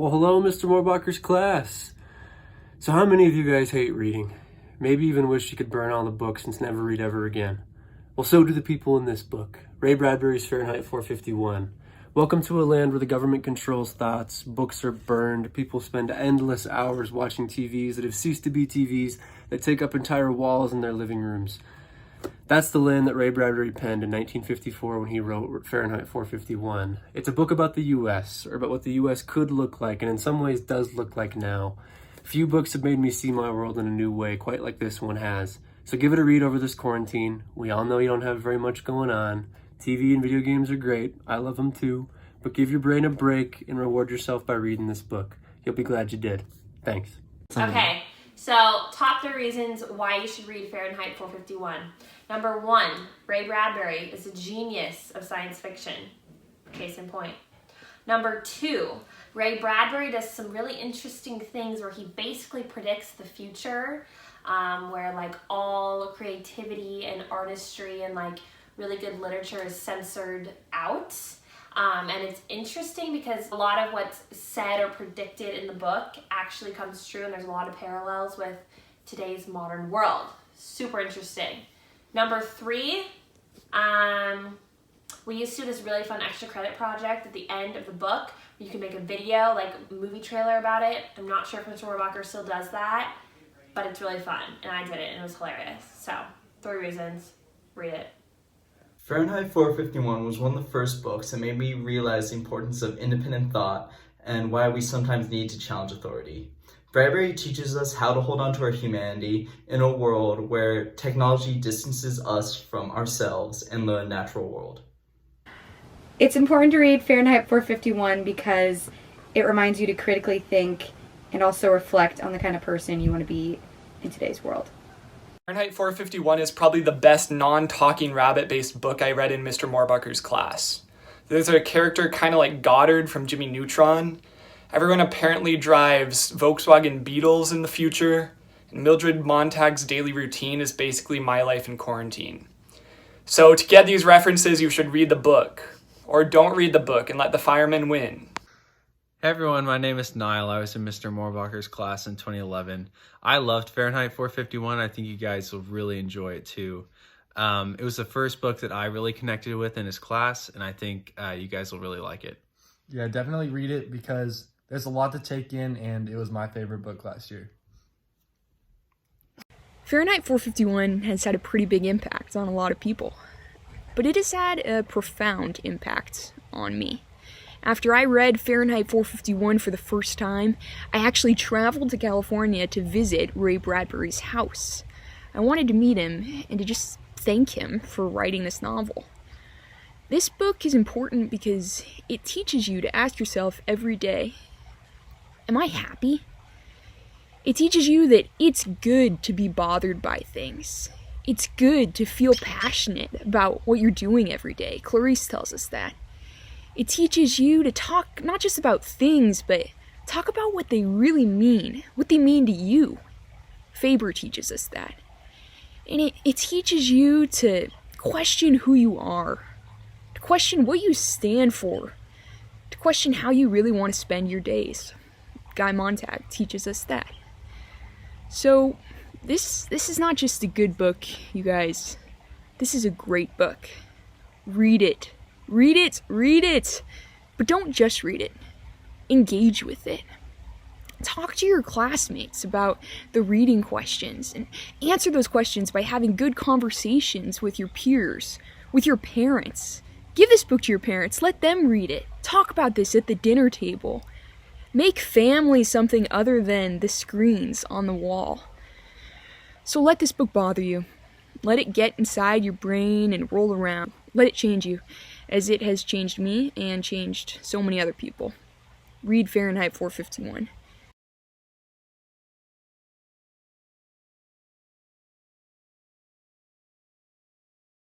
Well, hello, Mr. Moorbacher's class. So how many of you guys hate reading? Maybe even wish you could burn all the books and never read ever again. Well, so do the people in this book. Ray Bradbury's Fahrenheit 451. Welcome to a land where the government controls thoughts, books are burned, people spend endless hours watching TVs that have ceased to be TVs that take up entire walls in their living rooms. That's the land that Ray Bradbury penned in 1954 when he wrote Fahrenheit 451. It's a book about the U.S., or about what the U.S. could look like, and in some ways does look like now. Few books have made me see my world in a new way, quite like this one has. So give it a read over this quarantine. We all know you don't have very much going on. TV and video games are great. I love them too. But give your brain a break and reward yourself by reading this book. You'll be glad you did. Thanks. Okay, so top 3 reasons why you should read Fahrenheit 451. Number 1, Ray Bradbury is a genius of science fiction. Case in point. Number 2, Ray Bradbury does some really interesting things where he basically predicts the future, where like all creativity and artistry and like really good literature is censored out. And it's interesting because a lot of what's said or predicted in the book actually comes true, and there's a lot of parallels with today's modern world. Super interesting. Number 3, we used to do this really fun extra credit project at the end of the book. You can make a video, like a movie trailer about it. I'm not sure if Mr. Moorbacher still does that, but it's really fun, and I did it, and it was hilarious. So, 3 reasons. Read it. Fahrenheit 451 was one of the first books that made me realize the importance of independent thought and why we sometimes need to challenge authority. Bradbury teaches us how to hold on to our humanity in a world where technology distances us from ourselves and the natural world. It's important to read Fahrenheit 451 because it reminds you to critically think and also reflect on the kind of person you want to be in today's world. Fahrenheit 451 is probably the best non-talking rabbit-based book I read in Mr. Moorbacher's class. There's a character kind of like Goddard from Jimmy Neutron. Everyone apparently drives Volkswagen Beetles in the future, and Mildred Montag's daily routine is basically my life in quarantine. So to get these references, you should read the book. Or don't read the book and let the firemen win. Hey everyone, my name is Niall. I was in Mr. Moorbacher's class in 2011. I loved Fahrenheit 451. I think you guys will really enjoy it too. It was the first book that I really connected with in his class, and I think you guys will really like it. Yeah, definitely read it because there's a lot to take in, and it was my favorite book last year. Fahrenheit 451 has had a pretty big impact on a lot of people, but it has had a profound impact on me. After I read Fahrenheit 451 for the first time, I actually traveled to California to visit Ray Bradbury's house. I wanted to meet him and to just thank him for writing this novel. This book is important because it teaches you to ask yourself every day, am I happy? It teaches you that it's good to be bothered by things. It's good to feel passionate about what you're doing every day. Clarice tells us that. It teaches you to talk not just about things, but talk about what they really mean, what they mean to you. Faber teaches us that. And it teaches you to question who you are, to question what you stand for, to question how you really want to spend your days. Guy Montag teaches us that. So, this is not just a good book, you guys. This is a great book. Read it. Read it. Read it. But don't just read it. Engage with it. Talk to your classmates about the reading questions and answer those questions by having good conversations with your peers, with your parents. Give this book to your parents. Let them read it. Talk about this at the dinner table. Make family something other than the screens on the wall. So let this book bother you. Let it get inside your brain and roll around. Let it change you, as it has changed me and changed so many other people. Read Fahrenheit 451.